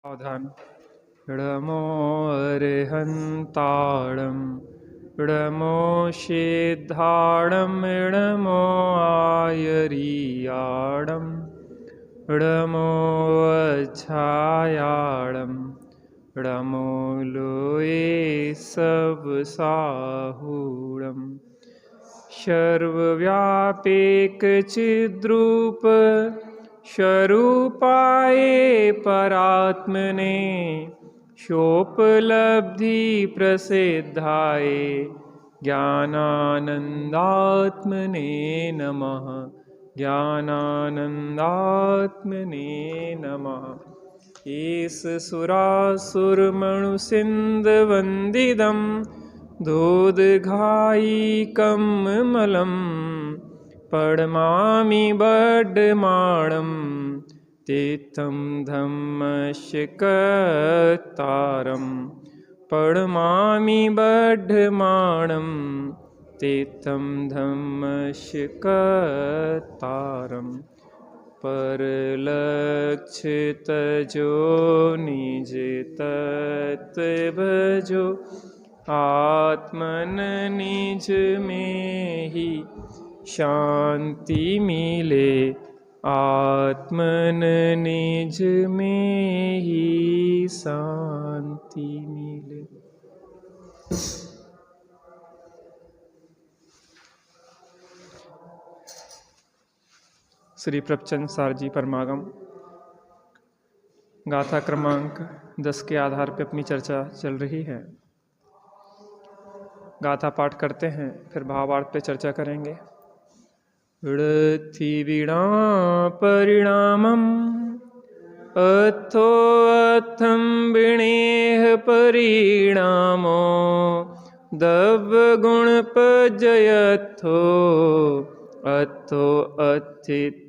सावधान। णमो अर्हन्ताणं णमो सिद्धाणं णमो आयर्याणं णमो वज्रायाणं णमो लोये सबसाहूणं सर्वव्यापकचिद्रूप स्वरूपाय परात्मने शोपलब्धि प्रसिद्धाय ज्ञानानन्दात्मने नमः। ज्ञानानन्दात्मने नमः। ईश सुरासुरमणुसिन्धवन्दितं दोदघायिकं मलं पडमामि बड्डमाणं तीर्थं धम्मस्य कर्तारं पडमामि बड्डमाणं तीर्थं धम्मस्य कर्तारं परलक्ष्य तजो निज तत्त्वभजो आत्मन निज में ही शांति मिले आत्मन निज में ही शांति मिले। श्री प्रभचंद सार जी परमागम गाथा क्रमांक 10 के आधार पर अपनी चर्चा चल रही है। गाथा पाठ करते हैं, फिर भावार्थ पे चर्चा करेंगे। वीणा परिणामम अथोऽथं विणेह परिणामो दव्यगुणपजयथो अथो अथितड़ेवतो।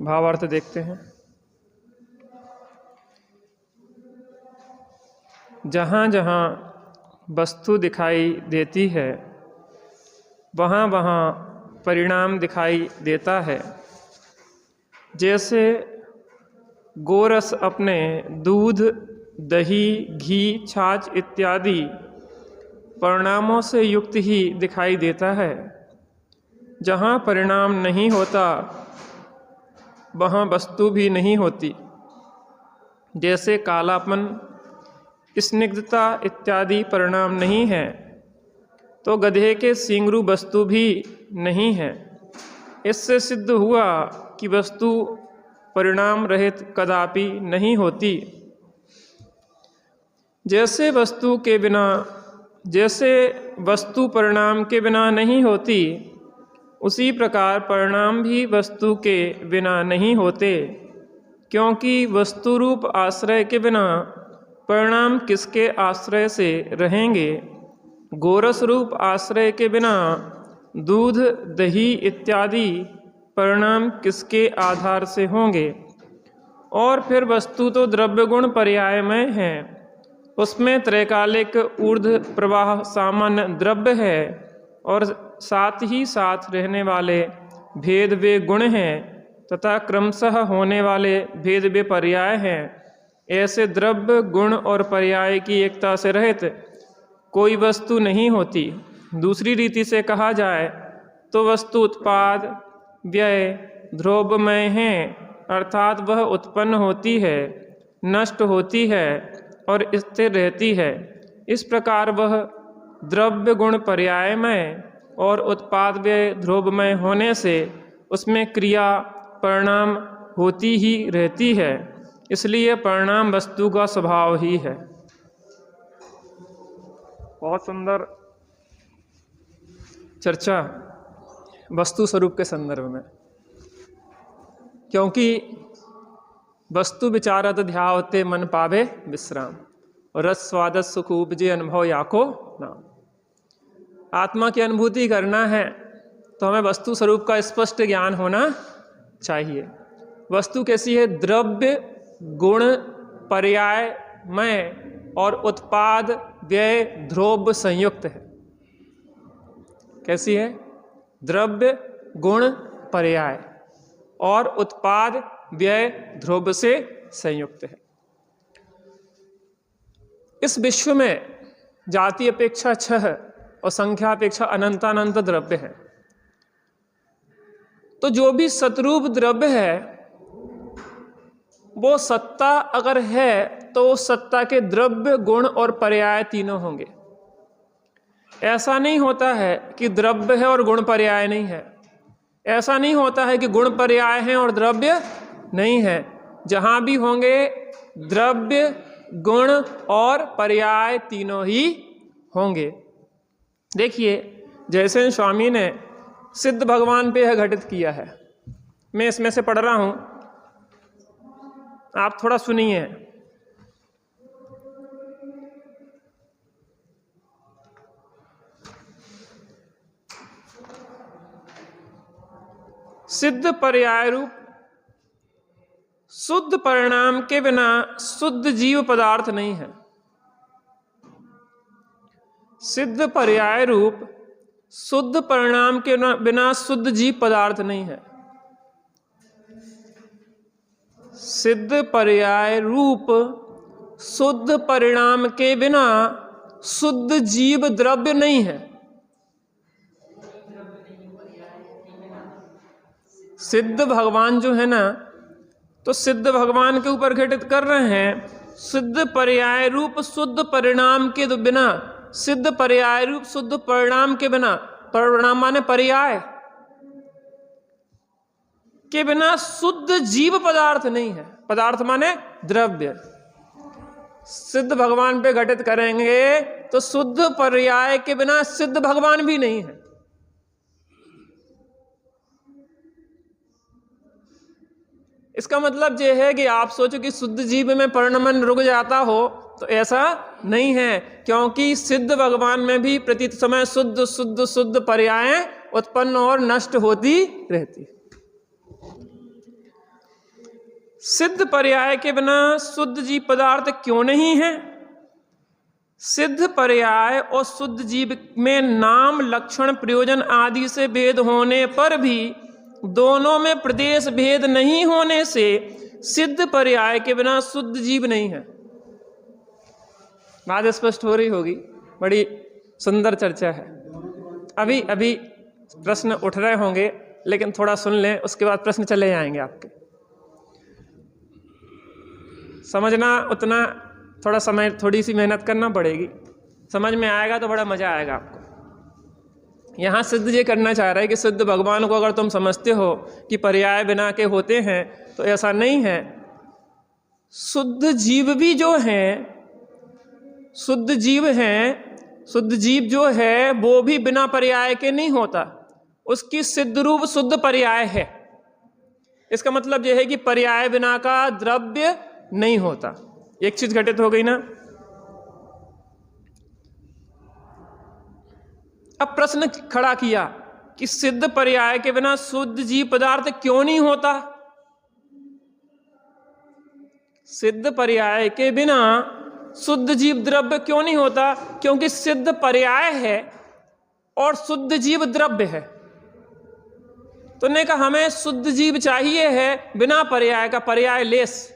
भावार्थ देखते हैं। जहाँ जहाँ वस्तु दिखाई देती है वहाँ वहाँ परिणाम दिखाई देता है। जैसे गोरस अपने दूध, दही, घी, छाछ इत्यादि परिणामों से युक्त ही दिखाई देता है। जहाँ परिणाम नहीं होता वहाँ वस्तु भी नहीं होती। जैसे कालापन, स्निग्धता इत्यादि परिणाम नहीं है तो गधे के सींगरू वस्तु भी नहीं है। इससे सिद्ध हुआ कि वस्तु परिणाम रहित कदापि नहीं होती। जैसे वस्तु परिणाम के बिना नहीं होती, उसी प्रकार परिणाम भी वस्तु के बिना नहीं होते। क्योंकि वस्तु रूप आश्रय के बिना परिणाम किसके आश्रय से रहेंगे। गोरस रूप आश्रय के बिना दूध, दही इत्यादि परिणाम किसके आधार से होंगे। और फिर वस्तु तो द्रव्य गुण पर्यायमय है, उसमें त्रैकालिक ऊर्ध्व प्रवाह सामान्य द्रव्य है और साथ ही साथ रहने वाले भेद वे गुण हैं तथा क्रमशः होने वाले भेद वे पर्याय हैं। ऐसे द्रव्य, गुण और पर्याय की एकता से रहित कोई वस्तु नहीं होती। दूसरी रीति से कहा जाए तो वस्तु उत्पाद, व्यय, ध्रुवमय हैं, अर्थात वह उत्पन्न होती है, नष्ट होती है और स्थिर रहती है। इस प्रकार वह द्रव्य गुण पर्यायमय और उत्पाद व्यय ध्रुवमय होने से उसमें क्रिया परिणाम होती ही रहती है। इसलिए परिणाम वस्तु का स्वभाव ही है। बहुत सुंदर चर्चा वस्तु स्वरूप के संदर्भ में, क्योंकि वस्तु विचारत ध्यावते मन पावे विश्राम और रस स्वादत सुख उपजे अनुभव याको नाम। आत्मा की अनुभूति करना है तो हमें वस्तु स्वरूप का स्पष्ट ज्ञान होना चाहिए। वस्तु कैसी है? द्रव्य, गुण, पर्यायमय और उत्पाद, व्यय, ध्रुव संयुक्त है। कैसी है? द्रव्य, गुण, पर्याय और उत्पाद, व्यय, ध्रुव से संयुक्त है। इस विश्व में जाति अपेक्षा 6 और संख्या अपेक्षा अनंतानंत द्रव्य है। तो जो भी सतरूप द्रव्य है वो सत्ता अगर है तो सत्ता के द्रव्य, गुण और पर्याय तीनों होंगे। ऐसा नहीं होता है कि द्रव्य है और गुण पर्याय नहीं है। ऐसा नहीं होता है कि गुण पर्याय हैं और द्रव्य नहीं है। जहाँ भी होंगे द्रव्य, गुण और पर्याय तीनों ही होंगे। देखिए, जैसे स्वामी ने सिद्ध भगवान पे यह घटित किया है, मैं इसमें से पढ़ रहा हूं, आप थोड़ा सुनिए। सिद्ध पर्याय रूप शुद्ध परिणाम के बिना शुद्ध जीव पदार्थ नहीं है। सिद्ध पर्याय रूप शुद्ध परिणाम के बिना शुद्ध जीव पदार्थ नहीं है। सिद्ध पर्याय रूप शुद्ध परिणाम के बिना शुद्ध जीव द्रव्य नहीं है। सिद्ध भगवान जो है ना, तो सिद्ध भगवान के ऊपर घटित कर रहे हैं सिद्ध पर्याय रूप शुद्ध परिणाम के बिना, सिद्ध पर्याय रूप शुद्ध परिणाम के बिना, परिणाम माने पर्याय के बिना शुद्ध जीव पदार्थ नहीं है। पदार्थ माने द्रव्य। सिद्ध भगवान पे घटित करेंगे तो शुद्ध पर्याय के बिना सिद्ध भगवान भी नहीं है। इसका मतलब यह है कि आप सोचो कि शुद्ध जीव में परिणमन रुक जाता हो, तो ऐसा नहीं है, क्योंकि सिद्ध भगवान में भी प्रति समय शुद्ध शुद्ध शुद्ध पर्याय उत्पन्न और नष्ट होती रहती। सिद्ध पर्याय के बिना शुद्ध जीव पदार्थ क्यों नहीं है? सिद्ध पर्याय और शुद्ध जीव में नाम, लक्षण, प्रयोजन आदि से भेद होने पर भी दोनों में प्रदेश भेद नहीं होने से सिद्ध पर्याय के बिना शुद्ध जीव नहीं है। बात स्पष्ट हो रही होगी। बड़ी सुंदर चर्चा है। अभी अभी प्रश्न उठ रहे होंगे, लेकिन थोड़ा सुन लें, उसके बाद प्रश्न चले जाएंगे आपके। समझना उतना थोड़ा समय, थोड़ी सी मेहनत करना पड़ेगी। समझ में आएगा तो बड़ा मजा आएगा आपको। यहाँ सिद्ध ये करना चाह रहा है कि सिद्ध भगवान को अगर तुम समझते हो कि पर्याय बिना के होते हैं, तो ऐसा नहीं है। शुद्ध जीव भी जो हैं, शुद्ध जीव हैं, शुद्ध जीव जो है वो भी बिना पर्याय के नहीं होता। उसकी सिद्ध रूप शुद्ध पर्याय है। इसका मतलब यह है कि पर्याय बिना का द्रव्य नहीं होता। एक चीज घटित हो गई ना। अब प्रश्न खड़ा किया कि सिद्ध पर्याय के बिना शुद्ध जीव पदार्थ क्यों नहीं होता? सिद्ध पर्याय के बिना शुद्ध जीव द्रव्य क्यों नहीं होता? क्योंकि सिद्ध पर्याय है और शुद्ध जीव द्रव्य है। तो ने कहा हमें शुद्ध जीव चाहिए है बिना पर्याय का, पर्याय लेस।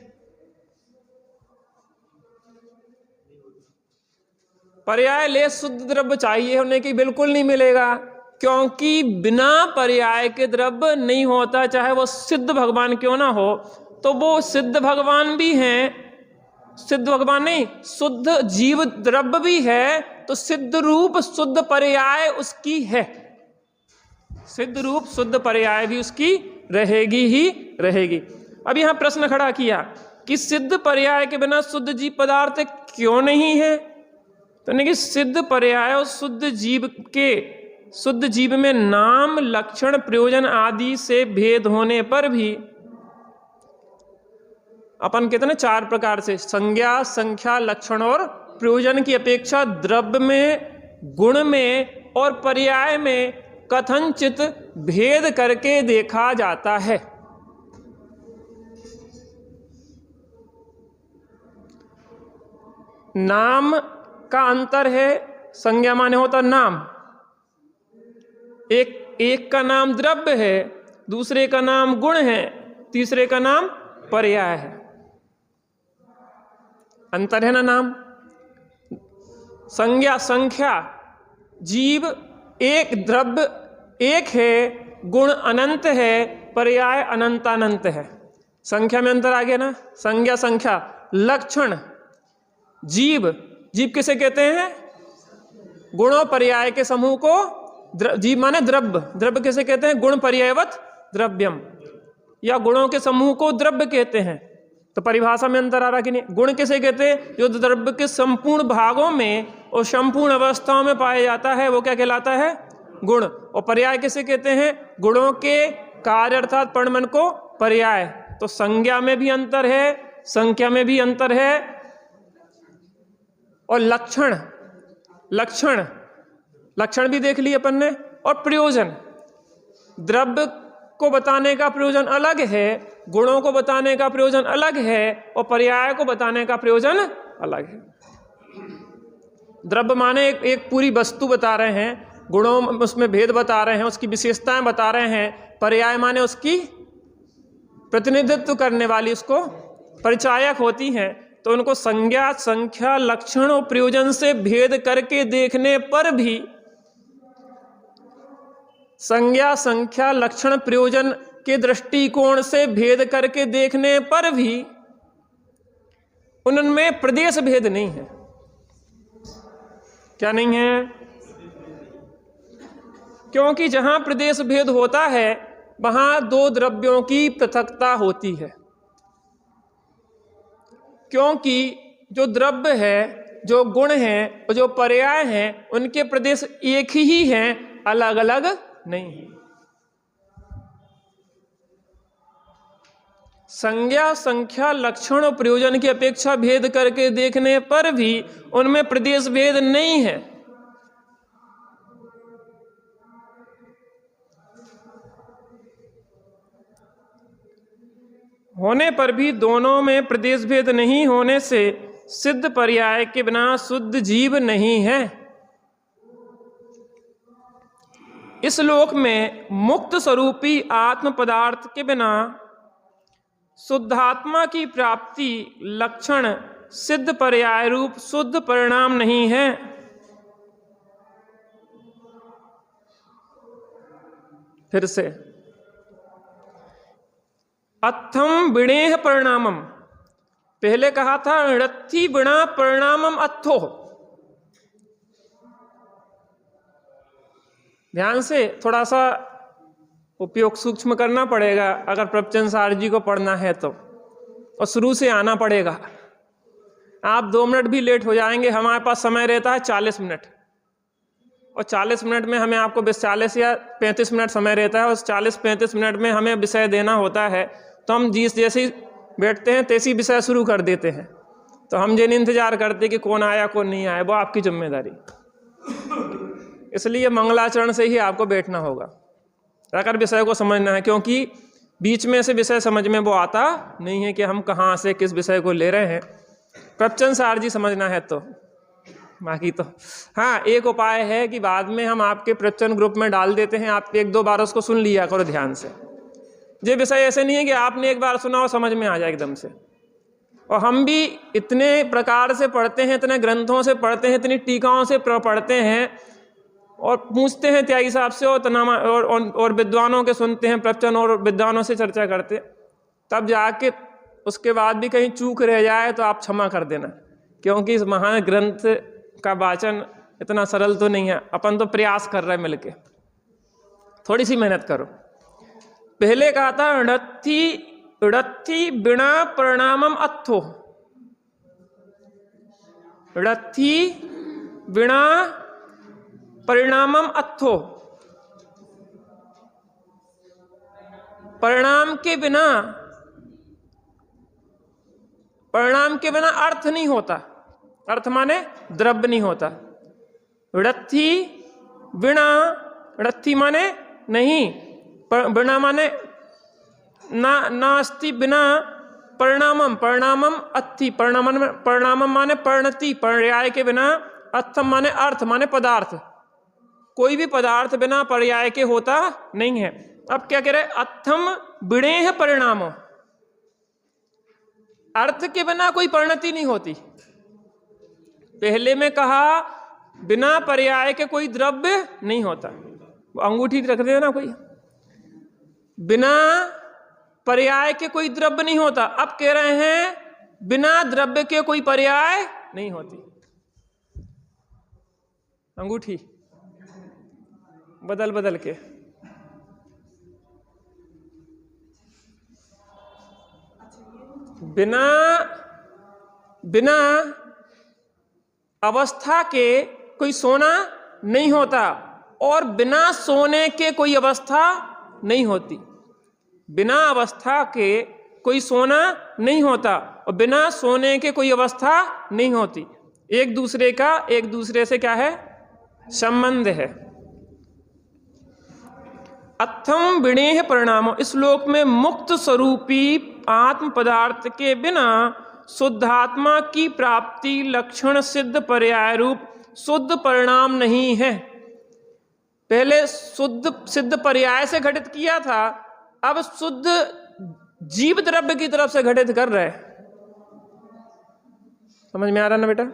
पर्याय लेस शुद्ध द्रव्य चाहिए होने की बिल्कुल नहीं मिलेगा, क्योंकि बिना पर्याय के द्रव्य नहीं होता, चाहे वो सिद्ध भगवान क्यों ना हो। तो वो सिद्ध भगवान भी हैं, सिद्ध भगवान नहीं, शुद्ध जीव द्रव्य भी है, तो सिद्ध रूप शुद्ध पर्याय उसकी है। सिद्ध रूप शुद्ध पर्याय भी उसकी रहेगी ही रहेगी। अब यहां प्रश्न खड़ा किया कि सिद्ध पर्याय के बिना शुद्ध जीव पदार्थ क्यों नहीं है? तो नहीं कि सिद्ध पर्याय और शुद्ध जीव के, शुद्ध जीव में नाम, लक्षण, प्रयोजन आदि से भेद होने पर भी अपन कहते हैं 4 प्रकार से, संज्ञा, संख्या, लक्षण और प्रयोजन की अपेक्षा द्रव्य में, गुण में और पर्याय में कथनचित भेद करके देखा जाता है। नाम का अंतर है, संज्ञा माने होता नाम, एक का नाम द्रव्य है, दूसरे का नाम गुण है, तीसरे का नाम पर्याय है। अंतर है ना नाम। संज्ञा संख्या, जीव एक, द्रव्य एक है, गुण अनंत है, पर्याय अनंतानंत है। संख्या में अंतर आ गया ना। संज्ञा संख्या, लक्षण, जीव, जीव किसे कहते हैं? गुणों पर्याय के समूह को जीव माने द्रव्य, द्रव्य किसे कहते हैं? गुण पर्यायवत द्रव्यम, या गुणों के समूह को द्रव्य कहते हैं। तो परिभाषा में अंतर आ रहा कि नहीं? गुण किसे कहते हैं? जो द्रव्य के संपूर्ण भागों में और संपूर्ण अवस्थाओं में पाया जाता है वो क्या कहलाता है? गुण। और पर्याय किसे कहते हैं? गुणों के कार्य अर्थात परिमाण को पर्याय। तो संज्ञा में भी अंतर है, संख्या में भी अंतर है। और लक्षण, लक्षण, लक्षण भी देख लिए अपन ने। और प्रयोजन, द्रव्य को बताने का प्रयोजन अलग है, गुणों को बताने का प्रयोजन अलग है, और पर्याय को बताने का प्रयोजन अलग है। द्रव्य माने एक पूरी वस्तु बता रहे हैं, गुणों उसमें भेद बता रहे हैं, उसकी विशेषताएं बता रहे हैं। पर्याय माने उसकी प्रतिनिधित्व करने वाली, उसको परिचायक होती हैं। तो उनको संज्ञा संख्या लक्षण और प्रयोजन से भेद करके देखने पर भी, संज्ञा संख्या लक्षण प्रयोजन के दृष्टिकोण से भेद करके देखने पर भी उनमें प्रदेश भेद नहीं है। क्या नहीं है? क्योंकि जहां प्रदेश भेद होता है वहां दो द्रव्यों की पृथकता होती है। क्योंकि जो द्रव्य है, जो गुण है और जो पर्याय हैं, उनके प्रदेश एक ही हैं, अलग अलग नहीं है। संज्ञा संख्या लक्षण और प्रयोजन की अपेक्षा भेद करके देखने पर भी उनमें प्रदेश भेद नहीं है। होने पर भी दोनों में प्रदेश भेद नहीं होने से सिद्ध पर्याय के बिना शुद्ध जीव नहीं है। इस लोक में मुक्त स्वरूपी आत्म पदार्थ के बिना शुद्धात्मा की प्राप्ति लक्षण सिद्ध पर्याय रूप शुद्ध परिणाम नहीं है। फिर से, अत्थम विणेह परिणामम, पहले कहा था रत्थि विणा परिणामम अत्थो। ध्यान से थोड़ा सा उपयोग सूक्ष्म करना पड़ेगा अगर प्रवचन सार जी को पढ़ना है तो, और शुरू से आना पड़ेगा। आप 2 मिनट भी लेट हो जाएंगे, हमारे पास समय रहता है 40 मिनट, और 40 मिनट में हमें आपको 40 या 35 मिनट समय रहता है। उस 40-35 मिनट में हमें विषय देना होता है, तो हम जैसे ही बैठते हैं तैसे ही विषय शुरू कर देते हैं। तो हम ये नहीं इंतजार करते कि कौन आया कौन नहीं आया, वो आपकी जिम्मेदारी। इसलिए मंगलाचरण से ही आपको बैठना होगा अगर विषय को समझना है, क्योंकि बीच में से विषय समझ में वो आता नहीं है कि हम कहाँ से किस विषय को ले रहे हैं। प्रवचन सार जी समझना है तो, बाकी तो हाँ, एक उपाय है कि बाद में हम आपके प्रवचन ग्रुप में डाल देते हैं, आप 1-2 बार उसको सुन लिया करो ध्यान से। ये विषय ऐसे नहीं है कि आपने एक बार सुना और समझ में आ जाए एकदम से। और हम भी इतने प्रकार से पढ़ते हैं, इतने ग्रंथों से पढ़ते हैं, इतनी टीकाओं से पढ़ते हैं और पूछते हैं त्यागी साहब से, और विद्वानों के सुनते हैं प्रवचन और विद्वानों से चर्चा करते, तब जाके उसके बाद भी कहीं चूक रह जाए तो आप क्षमा कर देना, क्योंकि इस महान ग्रंथ का वाचन इतना सरल तो नहीं है। अपन तो प्रयास कर रहे हैं मिलके, थोड़ी सी मेहनत करो। पहले कहा था रत्थि बिना परिणामम अत्थो, रत्थि बिना परिणामम अत्थो, परिणाम के बिना अर्थ नहीं होता। अर्थ माने द्रव्य नहीं होता। रत्थि बिना रत्थि माने नहीं, बिना माने नास्ति बिना, परिणामम, परिणामम अत्थि, परिणामम माने परिणति, पर्याय के बिना, अर्थम माने अर्थ माने पदार्थ, कोई भी पदार्थ बिना पर्याय के होता नहीं है। अब क्या कह रहे, अर्थम बिणेह परिणामो, अर्थ के बिना कोई परिणति नहीं होती। पहले में कहा बिना पर्याय के कोई द्रव्य नहीं होता, अंगूठी रख दे ना कोई, बिना पर्याय के कोई द्रव्य नहीं होता। अब कह रहे हैं बिना द्रव्य के कोई पर्याय नहीं होती। अंगूठी बदल बदल के, बिना अवस्था के कोई सोना नहीं होता, और बिना सोने के कोई अवस्था नहीं होती। बिना अवस्था के कोई सोना नहीं होता, और बिना सोने के कोई अवस्था नहीं होती। एक दूसरे का एक दूसरे से क्या है, संबंध है। अथम विणेह परिणामो, इस श्लोक में मुक्त स्वरूपी आत्म पदार्थ के बिना शुद्धात्मा की प्राप्ति लक्षण सिद्ध पर्याय रूप शुद्ध परिणाम नहीं है। पहले शुद्ध सिद्ध पर्याय से घटित किया था, अब शुद्ध जीव द्रव्य की तरफ से घटित कर रहे। समझ में आ रहा ना बेटा?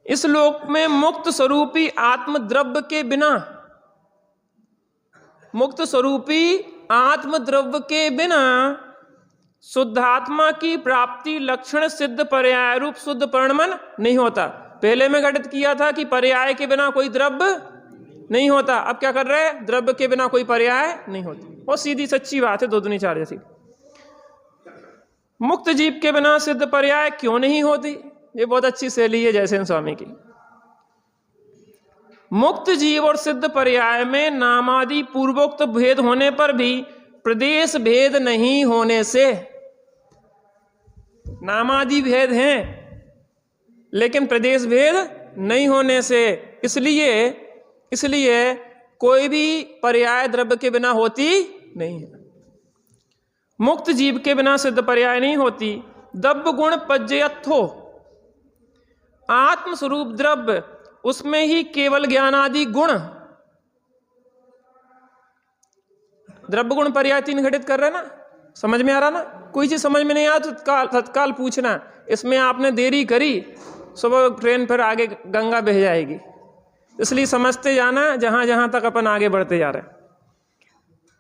इस श्लोक में मुक्त स्वरूपी आत्म द्रव्य के बिना, मुक्त स्वरूपी आत्म द्रव्य के बिना शुद्धात्मा की प्राप्ति लक्षण सिद्ध पर्याय रूप शुद्ध परिणाम नहीं होता। पहले में घटित किया था कि पर्याय के बिना कोई द्रव्य नहीं होता, अब क्या कर रहे हैं, द्रव्य के बिना कोई पर्याय नहीं होती। और सीधी सच्ची बात है, दो दूनी चार जैसी। मुक्त जीव के बिना सिद्ध पर्याय क्यों नहीं होती, ये बहुत अच्छी शैली है जयसेन स्वामी की। मुक्त जीव और सिद्ध पर्याय में नामादि पूर्वोक्त भेद होने पर भी प्रदेश भेद नहीं होने से, नामादि भेद हैं लेकिन प्रदेश भेद नहीं होने से, इसलिए कोई भी पर्याय द्रव्य के बिना होती नहीं है। मुक्त जीव के बिना सिद्ध पर्याय नहीं होती। द्रव्य गुण पज्यथो, आत्म स्वरूप द्रव्य, उसमें ही केवल ज्ञानादि गुण, द्रव्य गुण पर्याय तीन घटित कर रहे ना, समझ में आ रहा ना? कोई चीज समझ में नहीं आ तो तत्काल पूछना। इसमें आपने देरी करी, सुबह ट्रेन फिर आगे गंगा बह जाएगी, इसलिए समझते जाना जहां जहां तक अपन आगे बढ़ते जा रहे हैं।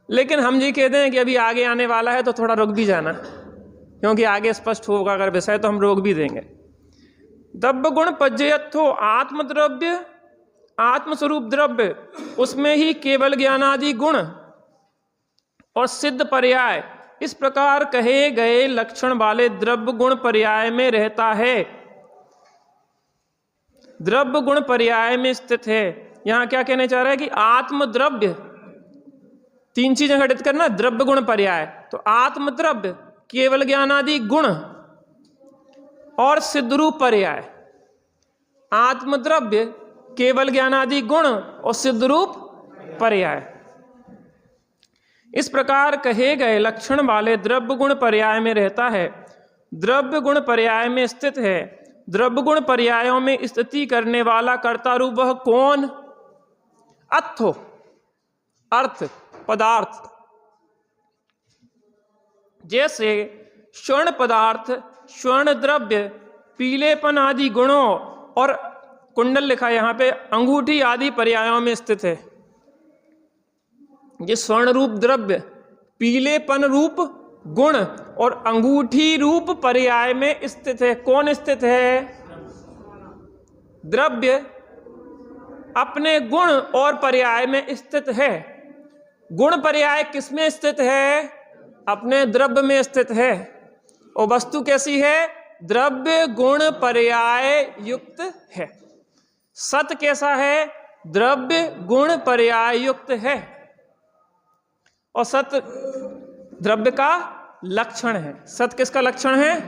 लेकिन हम जी कहते हैं कि अभी आगे आने वाला है तो थोड़ा रुक भी जाना, क्योंकि आगे स्पष्ट होगा अगर विषय तो हम रोक भी देंगे। द्रव्य गुण पज्यथो, आत्मद्रव्य, आत्मस्वरूप द्रव्य, उसमें ही केवल ज्ञानादि गुण और सिद्ध पर्याय, इस प्रकार कहे गए लक्षण वाले द्रव्य गुण पर्याय में रहता है, द्रव्य गुण पर्याय में स्थित है। यहां क्या कहने चाह रहा है कि आत्मद्रव्य, तीन चीजें घटित करना, द्रव्य गुण पर्याय, तो आत्मद्रव्य, केवल ज्ञानादि गुण और सिद्धरूप पर्याय। आत्मद्रव्य, केवल ज्ञानादि गुण और सिद्धरूप पर्याय, इस प्रकार कहे गए लक्षण वाले द्रव्य गुण पर्याय में रहता है, द्रव्य गुण पर्याय में स्थित है। द्रव्य गुण पर्यायों में स्थिति करने वाला कर्ता रूप वह कौन? अर्थो, अर्थ, पदार्थ। जैसे स्वर्ण पदार्थ, स्वर्ण द्रव्य, पीलेपन आदि गुणों और कुंडल लिखा यहां पे, अंगूठी आदि पर्यायों में स्थित है। ये स्वर्ण रूप द्रव्य, पीलेपन रूप गुण और अंगूठी रूप पर्याय में स्थित है। कौन स्थित है? द्रव्य अपने गुण और पर्याय में स्थित है। गुण पर्याय किसमें स्थित है? अपने द्रव्य में स्थित है। और वस्तु कैसी है? द्रव्य गुण पर्याय युक्त है। सत कैसा है? द्रव्य गुण पर्याय युक्त है। और सत द्रव्य का लक्षण है। सत किसका लक्षण है?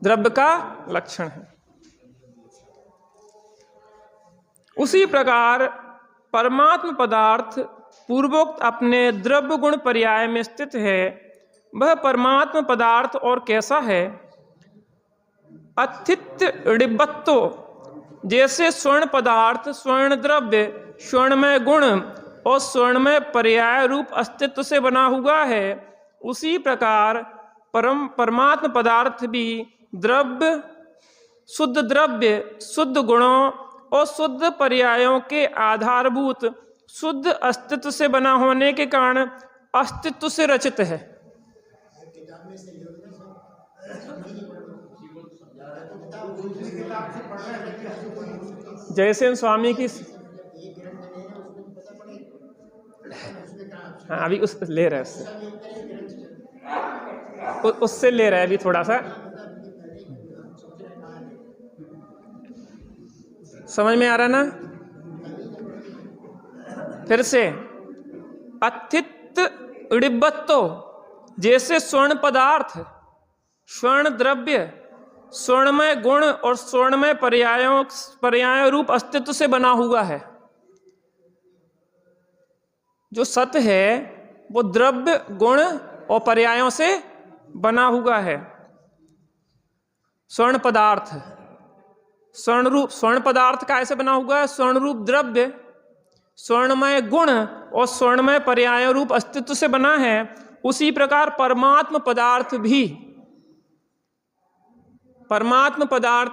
द्रव्य का लक्षण है। उसी प्रकार परमात्म पदार्थ पूर्वोक्त अपने द्रव्य गुण पर्याय में स्थित है, वह परमात्म पदार्थ और कैसा है? अथित ऋबत्तो, जैसे स्वर्ण पदार्थ, स्वर्ण द्रव्य, स्वर्णमय गुण और स्वर्णमय पर्याय रूप अस्तित्व से बना हुआ है, उसी प्रकार परमात्म पदार्थ भी द्रव्य, शुद्ध गुणों और शुद्ध पर्यायों के आधारभूत शुद्ध अस्तित्व से बना होने के कारण अस्तित्व से रचित है। जयसेन स्वामी की, हाँ अभी उस ले रहा है, उससे ले रहा है अभी थोड़ा सा, समझ में आ रहा ना? फिर से, अथित ऋबत्तो, जैसे स्वर्ण पदार्थ, स्वर्ण द्रव्य, स्वर्णमय गुण और स्वर्णमय पर्यायों रूप अस्तित्व से बना हुआ है। जो सत्य है वो द्रव्य, गुण और पर्यायों से बना हुआ है। स्वर्ण पदार्थ, स्वर्ण पदार्थ कैसे बना हुआ है? स्वर्ण रूप द्रव्य, स्वर्णमय गुण और स्वर्णमय पर्याय रूप अस्तित्व से बना है। उसी प्रकार परमात्म पदार्थ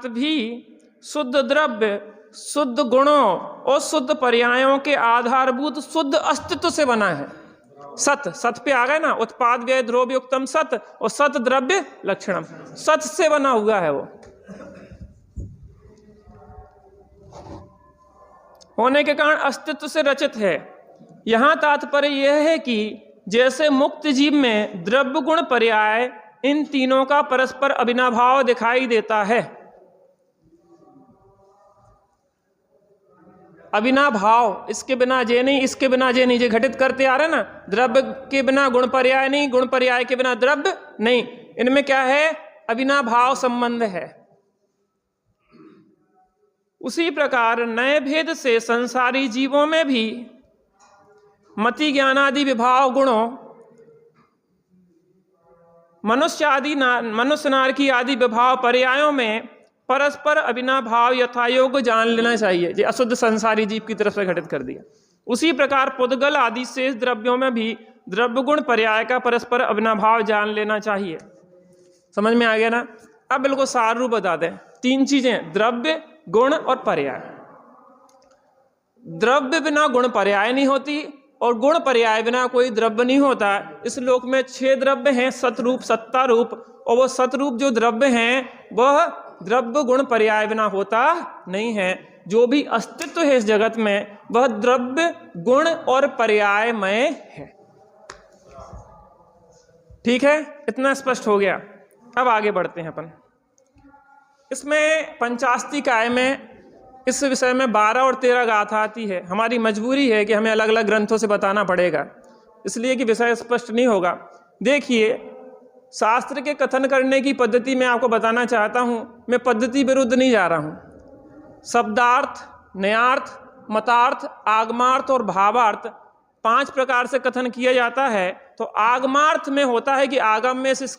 भी शुद्ध द्रव्य, शुद्ध गुणों और शुद्ध पर्यायों के आधारभूत शुद्ध अस्तित्व से बना है। सत पे आ गए ना, उत्पाद व्यय द्रव्योक्तम सत और सत द्रव्य लक्षणम, सत से बना हुआ है वो। होने के कारण अस्तित्व से रचित है। यहां तात्पर्य यह है कि जैसे मुक्त जीव में द्रव्य गुण पर्याय इन तीनों का परस्पर अविनाभाव दिखाई देता है। अविनाभाव, इसके बिना जे नहीं, इसके बिना जे नहीं, जे घटित करते आ रहे ना, द्रव्य के बिना गुण पर्याय नहीं, गुण पर्याय के बिना द्रव्य नहीं, इनमें क्या है? अविनाभाव संबंध है। उसी प्रकार नए भेद से संसारी जीवों में भी मति ज्ञानादि विभाव गुणों, मनुष्य नारकी आदि विभाव पर्यायों में परस्पर अविनाभाव यथायोग्य जान लेना चाहिए। जो अशुद्ध संसारी जीव की तरफ से घटित कर दिया। उसी प्रकार पुद्गल आदि शेष द्रव्यों में भी द्रव्य गुण पर्याय का परस्पर अविनाभाव जान लेना चाहिए। समझ में आ गया ना? अब बिल्कुल सार रूप बता दें। तीन चीजें, द्रव्य, गुण और पर्याय। द्रव्य बिना गुण पर्याय नहीं होती और गुण पर्याय बिना कोई द्रव्य नहीं होता। इस लोक में 6 द्रव्य हैं, सतरूप, सत्ता रूप, और वो सतरूप जो द्रव्य हैं वह द्रव्य गुण पर्याय बिना होता नहीं है। जो भी अस्तित्व है इस जगत में वह द्रव्य गुण और पर्यायमय है। ठीक है, इतना स्पष्ट हो गया। अब आगे बढ़ते हैं अपन। इसमें पंचास्तिकाय में इस विषय में 12 और 13 गाथा आती है। हमारी मजबूरी है कि हमें अलग अलग ग्रंथों से बताना पड़ेगा, इसलिए कि विषय स्पष्ट नहीं होगा। देखिए, शास्त्र के कथन करने की पद्धति मैं आपको बताना चाहता हूं। मैं पद्धति विरुद्ध नहीं जा रहा हूं। शब्दार्थ, न्यायार्थ, मतार्थ, आगमार्थ और भावार्थ 5 प्रकार से कथन किया जाता है। तो आगमार्थ में होता है कि आगम में इस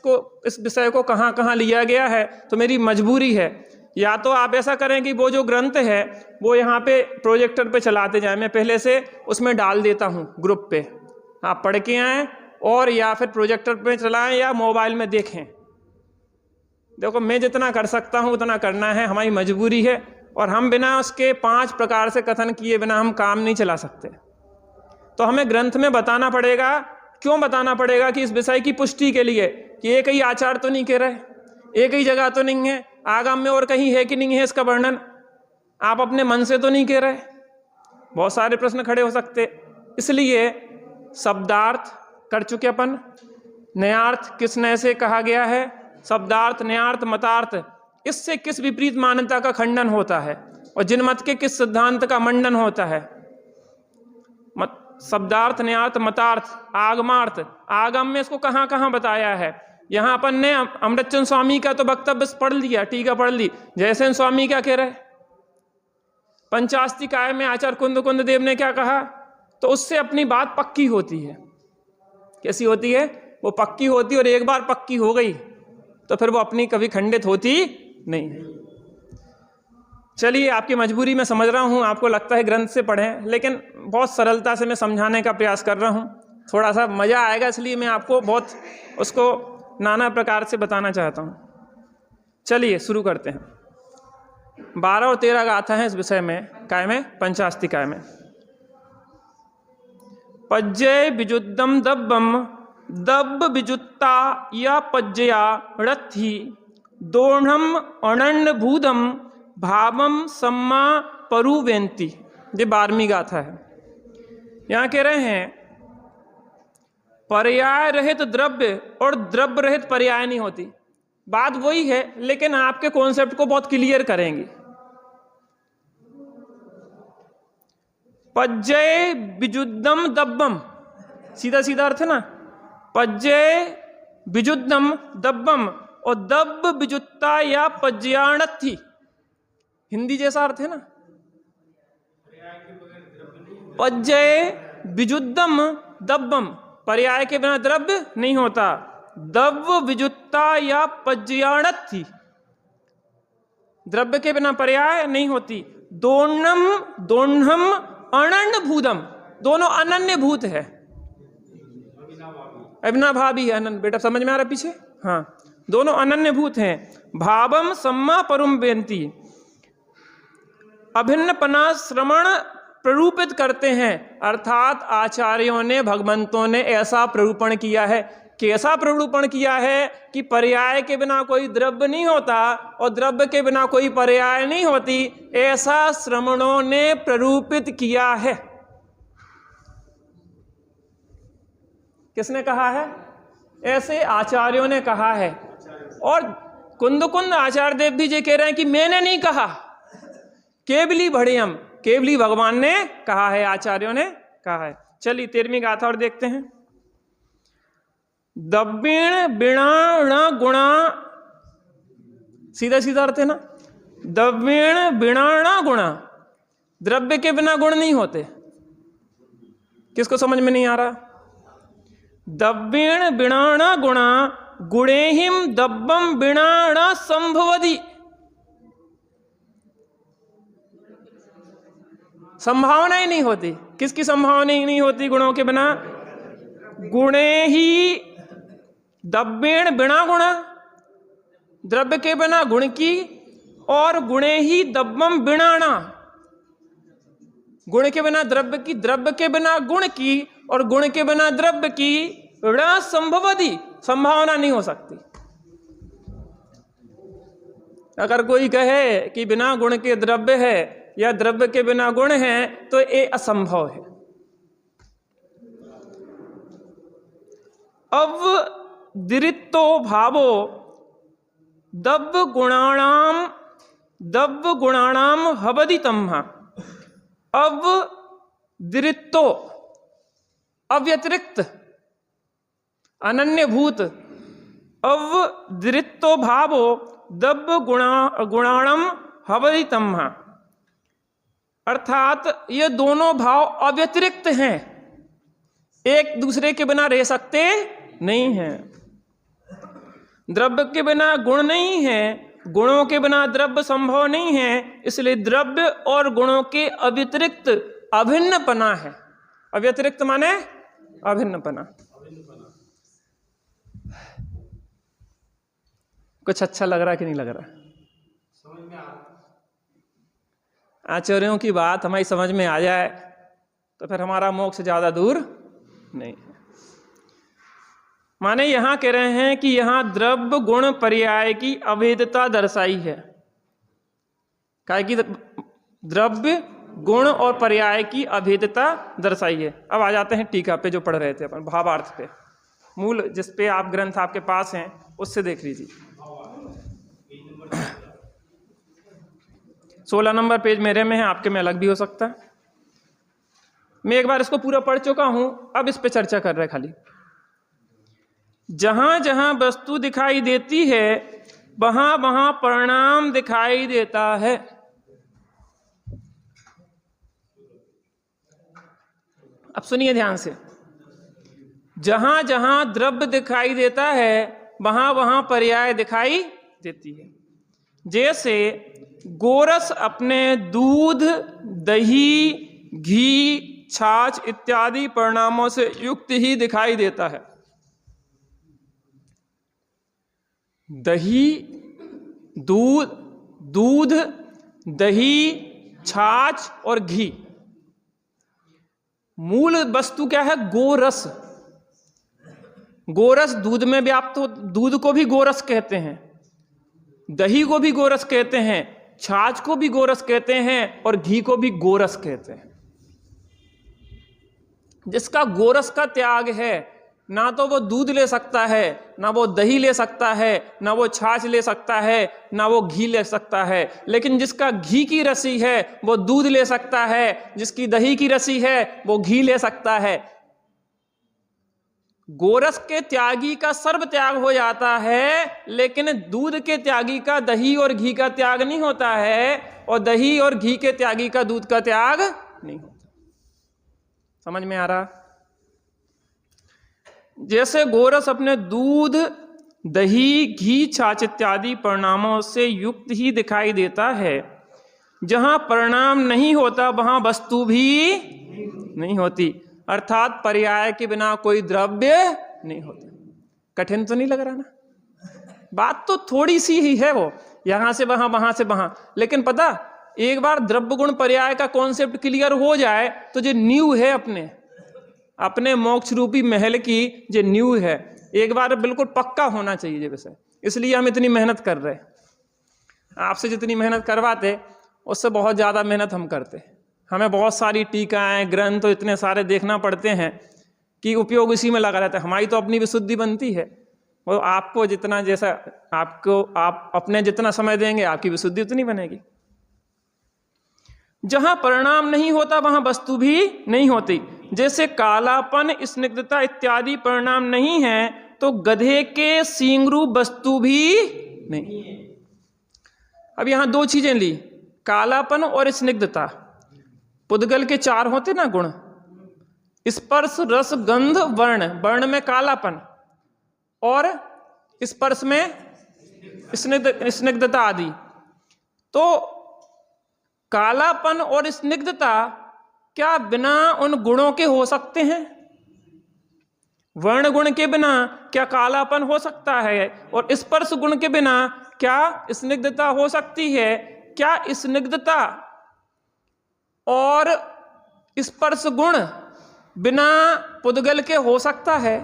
विषय को कहाँ कहाँ लिया गया है। तो मेरी मजबूरी है, या तो आप ऐसा करें कि वो जो ग्रंथ है वो यहाँ पे प्रोजेक्टर पे चलाते जाएं, मैं पहले से उसमें डाल देता हूँ ग्रुप पे, आप पढ़ के आएँ, और या फिर प्रोजेक्टर पे चलाएं या मोबाइल में देखें। देखो, मैं जितना कर सकता हूँ उतना करना है, हमारी मजबूरी है, और हम बिना उसके 5 प्रकार से कथन किए बिना हम काम नहीं चला सकते। तो हमें ग्रंथ में बताना पड़ेगा। क्यों बताना पड़ेगा? कि इस विषय की पुष्टि के लिए कि एक ही आचार तो नहीं कह रहे, एक ही जगह तो नहीं है, आगम में और कहीं है कि नहीं है इसका वर्णन, आप अपने मन से तो नहीं कह रहे। बहुत सारे प्रश्न खड़े हो सकते। इसलिए शब्दार्थ कर चुके अपन, न्यायार्थ किस नए से कहा गया है, शब्दार्थ, न्यायार्थ, मतार्थ, इससे किस विपरीत मान्यता का खंडन होता है और जिनमत के किस सिद्धांत का मंडन होता है। शब्दार्थ, न्यायार्थ, मतार्थ, आगमार्थ, आगम में इसको कहाँ कहाँ बताया है। यहाँ अपन ने अमृतचंद स्वामी का तो वक्तव्य पढ़ लिया, टीका पढ़ ली। जयसेन स्वामी क्या कह रहे? पंचास्तिकाय में आचार्य कुंद देव ने क्या कहा, तो उससे अपनी बात पक्की होती है। कैसी होती है? वो पक्की होती है, और एक बार पक्की हो गई तो फिर वो अपनी कभी खंडित होती नहीं है। चलिए, आपकी मजबूरी मैं समझ रहा हूँ, आपको लगता है ग्रंथ से पढ़ें, लेकिन बहुत सरलता से मैं समझाने का प्रयास कर रहा हूँ। थोड़ा सा मज़ा आएगा, इसलिए मैं आपको बहुत उसको नाना प्रकार से बताना चाहता हूँ। चलिए शुरू करते हैं। 12 और 13 गाथा है इस विषय में, काय में, पंचास्तिकाय में। पज्जय विजुद्धम दब्बम दब्ब विजुत्ता या पज्जया रथी दोढ़म अनन्न भूदम भावम सम्मा परुवेंती। ये 12वीं गाथा है। यहाँ कह रहे हैं पर्याय रहित द्रव्य और द्रव्य रहित पर्याय नहीं होती। बात वही है, लेकिन आपके कॉन्सेप्ट को बहुत क्लियर करेंगे। पज्जय विजुद्धम दब्बम, सीधा सीधा अर्थ है ना, पज्जय विजुद्धम दब्बम, और दब्ब विजुत्ता या पज्जयाणथी, हिंदी जैसा अर्थ है ना। पज्जय विजुद्धम दब्बम, पर्याय के बिना द्रव्य नहीं होता। दब्ब विजुत्ता या पज्जयाणथी, द्रव्य के बिना पर्याय नहीं होती। दोणम दोढ़म अनन्य भूदम, दोनों अनन्य भूत है, अविनाभावी है। अनन्य, बेटा समझ में आ रहा पीछे? हाँ, दोनों अनन्य भूत हैं। भावम सम्मा परुम बेंती, अभिन्नपना श्रवण प्ररूपित करते हैं, अर्थात आचार्यों ने, भगवंतों ने ऐसा प्ररूपण किया है। कैसा प्ररूपण किया है कि पर्याय के बिना कोई द्रव्य नहीं होता और द्रव्य के बिना कोई पर्याय नहीं होती, ऐसा श्रमणों ने प्ररूपित किया है। किसने कहा है? ऐसे आचार्यों ने कहा है। और कुंद आचार्य देव भी ये कह रहे हैं कि मैंने नहीं कहा, केवली भड़ियम, केवली भगवान ने कहा है, आचार्यों ने कहा है। चलिए 13वीं गाथा और देखते हैं। दब्बीण बिणाण गुणा, सीधा सीधा अर्थ है ना, दब्बीण बिणाणा गुणा, द्रव्य के बिना गुण नहीं होते। किसको समझ में नहीं आ रहा? दब्बीण बिणाणा गुणा गुणेहिम दब्बम बिणाणा संभवति, संभावना ही नहीं होती। किसकी संभावना ही नहीं होती गुणों के बिना? गुणे ही दब्बेण बिना गुणा, द्रव्य के बिना गुण की, और गुणे ही दब्बम बिणाणा, गुण के बिना द्रव्य की, द्रव्य के बिना गुण की, और गुण के बिना द्रव्य की ण संभवति, संभावना नहीं हो सकती। अगर कोई कहे कि बिना गुण के द्रव्य है या द्रव्य के बिना गुण है, तो ये असंभव है। अवदिरितो भावो दब्ब गुणाणाम हवदितम। अवदिरितो, अव्यतिरिक्त, अनन्यभूत। अवदिरितो भावो दब्ब गुणाणम हवदितम, अर्थात ये दोनों भाव अव्यतिरिक्त हैं, एक दूसरे के बिना रह सकते नहीं हैं। द्रव्य के बिना गुण नहीं है, गुणों के बिना द्रव्य संभव नहीं है, इसलिए द्रव्य और गुणों के अव्यतिरिक्त अभिन्नपना है। अव्यतिरिक्त माने अभिन्नपना। कुछ अच्छा लग रहा कि नहीं लग रहा? समझ में आ रहा? आचार्यों की बात हमारी समझ में आ जाए तो फिर हमारा मोक्ष ज्यादा दूर नहीं है। माने यहां कह रहे हैं कि यहां द्रव्य गुण पर्याय की अभेदता दर्शाई है। काय की द्रव्य गुण और पर्याय की अभेदता दर्शाई है। अब आ जाते हैं टीका पे, जो पढ़ रहे थे अपन, भावार्थ पे, मूल जिस पे आप ग्रंथ आपके पास हैं उससे देख लीजिए। 16 नंबर पेज मेरे में है, आपके में अलग भी हो सकता है। मैं एक बार इसको पूरा पढ़ चुका हूं, अब इस पे चर्चा कर रहे खाली। जहां जहां वस्तु दिखाई देती है वहां वहां परिणाम दिखाई देता है। अब सुनिए ध्यान से, जहां जहां द्रव्य दिखाई देता है वहां वहां पर्याय दिखाई देती है। जैसे गोरस अपने दूध, दही, घी, छाछ इत्यादि परिणामों से युक्त ही दिखाई देता है। दही, दूध, दही, छाछ और घी, मूल वस्तु क्या है? गोरस। गोरस दूध में व्याप्त हो, दूध को भी गोरस कहते हैं, दही को भी गोरस कहते हैं, छाछ को भी गोरस कहते हैं और घी को भी गोरस कहते हैं। जिसका गोरस का त्याग है, ना तो वो दूध ले सकता है, ना वो दही ले सकता है, ना वो छाछ ले सकता है, ना वो घी ले सकता है। लेकिन जिसका घी की रसी है वो दूध ले सकता है, जिसकी दही की रसी है वो घी ले सकता है। गोरस के त्यागी का सर्व त्याग हो जाता है, लेकिन दूध के त्यागी का दही और घी का त्याग नहीं होता है, और दही और घी के त्यागी का दूध का त्याग नहीं होता। समझ में आ रहा? जैसे गोरस अपने दूध, दही, घी, छाछ इत्यादि परिणामों से युक्त ही दिखाई देता है। जहां परिणाम नहीं होता वहां वस्तु भी नहीं होती, अर्थात पर्याय के बिना कोई द्रव्य नहीं होता। कठिन तो नहीं लग रहा ना? बात तो थोड़ी सी ही है, वो यहां से वहां, वहां से वहां, लेकिन पता, एक बार द्रव्य गुण पर्याय का कॉन्सेप्ट क्लियर हो जाए तो जो न्यू है अपने मोक्ष रूपी महल की जो न्यू है, एक बार बिल्कुल पक्का होना चाहिए विषय। इसलिए हम इतनी मेहनत कर रहे हैं। आपसे जितनी मेहनत करवाते उससे बहुत ज़्यादा मेहनत हम करते। हमें बहुत सारी टीकाएं, ग्रंथ तो इतने सारे देखना पड़ते हैं कि उपयोग इसी में लगा रहता है। हमारी तो अपनी विशुद्धि बनती है, वो आपको जितना, जैसा आप अपने जितना समय देंगे आपकी विशुद्धि उतनी बनेगी। जहां परिणाम नहीं होता वहां वस्तु भी नहीं होती। जैसे कालापन, स्निग्धता इत्यादि परिणाम नहीं है तो गधे के सींग रूप वस्तु भी नहीं। अब यहां दो चीजें ली, कालापन और स्निग्धता। पुद्गल के 4 होते ना गुण, स्पर्श, रस, गंध, वर्ण। वर्ण में कालापन और स्पर्श में स्निग्धता आदि। तो कालापन और स्निग्धता क्या बिना उन गुणों के हो सकते हैं? वर्ण गुण के बिना क्या कालापन हो सकता है? और स्पर्श गुण के बिना क्या स्निग्धता हो सकती है? क्या स्निग्धता और स्पर्श गुण बिना पुद्गल के हो सकता है?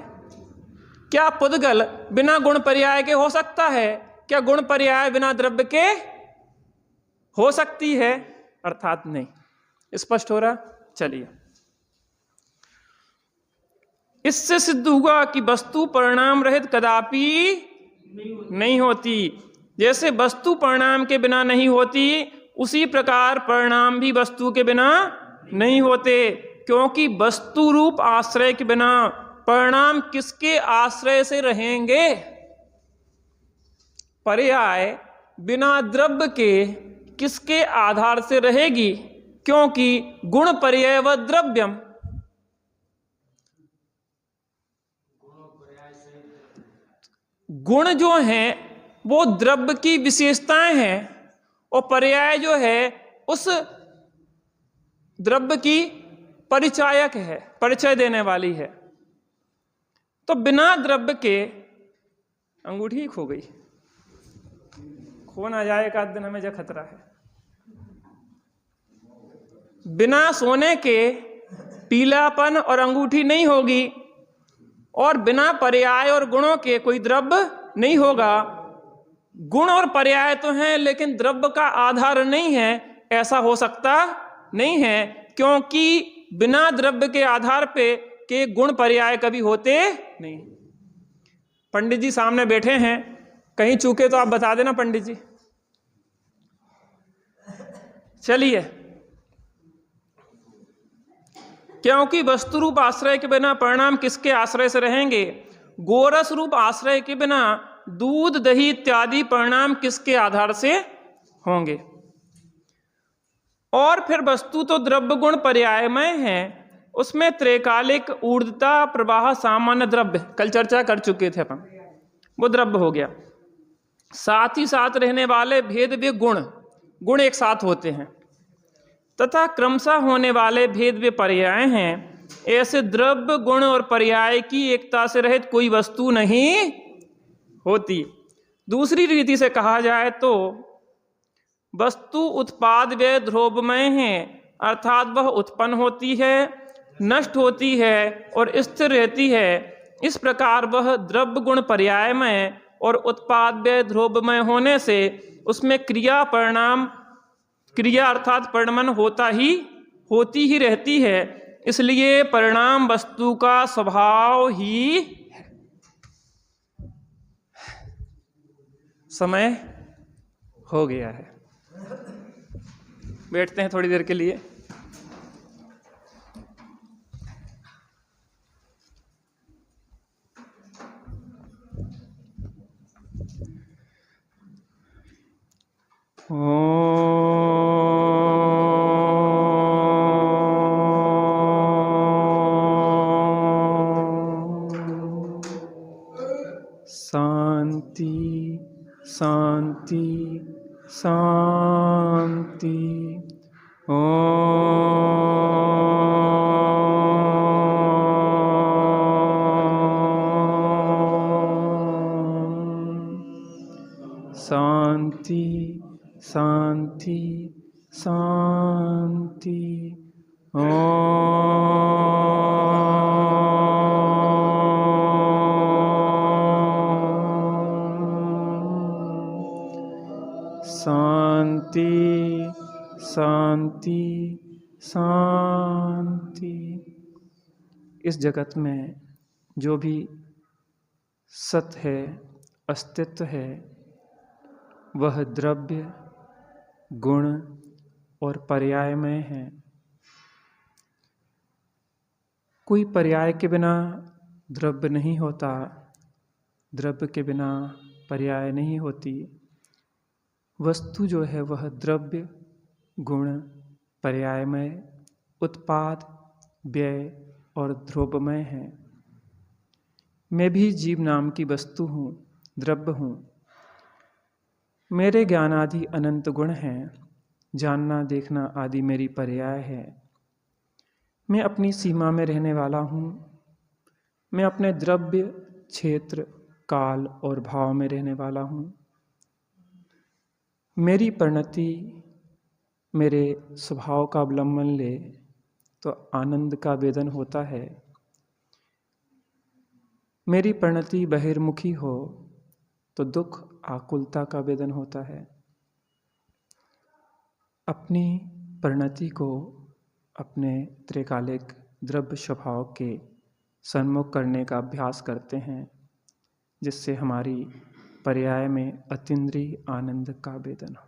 क्या पुद्गल बिना गुण पर्याय के हो सकता है? क्या गुण पर्याय बिना द्रव्य के हो सकती है? अर्थात नहीं। स्पष्ट हो रहा? चलिए, इससे सिद्ध हुआ कि वस्तु परिणाम रहित कदापि नहीं होती। जैसे वस्तु परिणाम के बिना नहीं होती, उसी प्रकार परिणाम भी वस्तु के बिना नहीं होते, क्योंकि वस्तु रूप आश्रय के बिना परिणाम किसके आश्रय से रहेंगे? पर्याय बिना द्रव्य के किसके आधार से रहेगी? क्योंकि गुण पर्याय व द्रव्यम, गुण जो हैं वो द्रव्य की विशेषताएं हैं और पर्याय जो है उस द्रव्य की परिचायक है, परिचय देने वाली है। तो बिना द्रव्य के अंगूठी खो गई, खो ना जाए एक आध दिन, हमें जो खतरा है। बिना सोने के पीलापन और अंगूठी नहीं होगी, और बिना पर्याय और गुणों के कोई द्रव्य नहीं होगा। गुण और पर्याय तो हैं लेकिन द्रव्य का आधार नहीं है, ऐसा हो सकता नहीं है, क्योंकि बिना द्रव्य के आधार पे के गुण पर्याय कभी होते नहीं। पंडित जी सामने बैठे हैं, कहीं चूके तो आप बता देना पंडित जी। चलिए, क्योंकि वस्तु रूप आश्रय के बिना परिणाम किसके आश्रय से रहेंगे? गोरस रूप आश्रय के बिना दूध, दही इत्यादि परिणाम किसके आधार से होंगे? और फिर वस्तु तो द्रव्य गुण पर्यायमय है, उसमें त्रैकालिक ऊर्ध्वता प्रवाह सामान्य द्रव्य, कल चर्चा कर चुके थे अपन, वो द्रव्य हो गया। साथ ही साथ रहने वाले भेदव्य गुण, गुण एक साथ होते हैं, तथा क्रमशः होने वाले भेदव्य पर्याय हैं। ऐसे द्रव्य गुण और पर्याय की एकता से रहित कोई वस्तु नहीं होती। दूसरी रीति से कहा जाए तो वस्तु उत्पाद व ध्रुवमय है, अर्थात वह उत्पन्न होती है, नष्ट होती है और स्थिर रहती है। इस प्रकार वह द्रव्य गुण पर्यायमय और उत्पाद व ध्रुवमय होने से उसमें क्रिया परिणाम, क्रिया अर्थात परिणमन होती ही रहती है। इसलिए परिणाम वस्तु का स्वभाव ही है। समय हो गया है, बैठते हैं थोड़ी देर के लिए। शांति शांति शांति। शांति शांति शांति। शांति शांति शांति। इस जगत में जो भी सत है, अस्तित्व है, वह द्रव्य गुण और पर्यायमय है। कोई पर्याय के बिना द्रव्य नहीं होता, द्रव्य के बिना पर्याय नहीं होती। वस्तु जो है वह द्रव्य गुण पर्यायमय, उत्पाद व्यय और ध्रुवमय है। मैं भी जीव नाम की वस्तु हूँ, द्रव्य हूँ। मेरे ज्ञान आदि अनंत गुण हैं, जानना देखना आदि मेरी पर्याय है। मैं अपनी सीमा में रहने वाला हूँ। मैं अपने द्रव्य क्षेत्र काल और भाव में रहने वाला हूँ। मेरी परिणति मेरे स्वभाव का अवलंबन ले तो आनंद का वेदन होता है। मेरी परिणति बहिर्मुखी हो तो दुख आकुलता का वेदन होता है। अपनी परिणति को अपने त्रैकालिक द्रव्य स्वभाव के सन्मुख करने का अभ्यास करते हैं, जिससे हमारी पर्याय में अतीन्द्रिय आनंद का वेदन हो।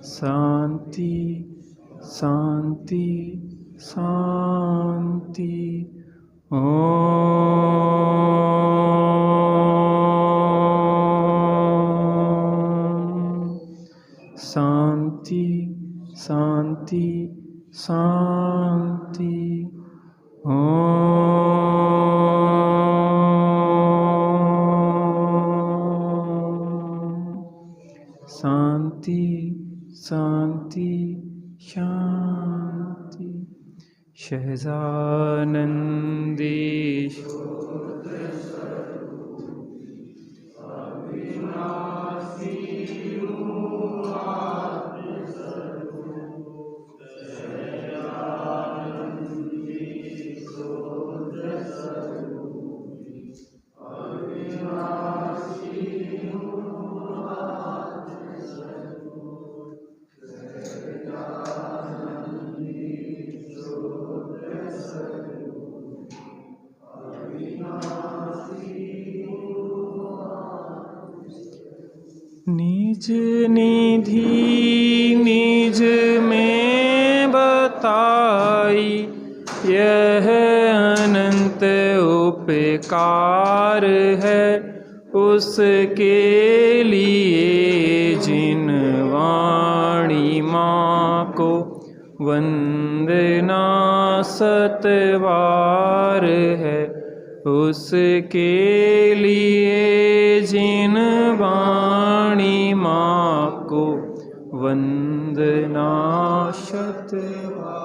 शांति शांति शांति। शांति शांति शांति। शांति शांति शांति। सहजानंदेश निज निधि निज में बताई, यह अनंत उपकार है उसके लिए जिन वाणी माँ को वंदना सतबार है, उसके लिए जिन वाणी माँ को वंदना शतबार।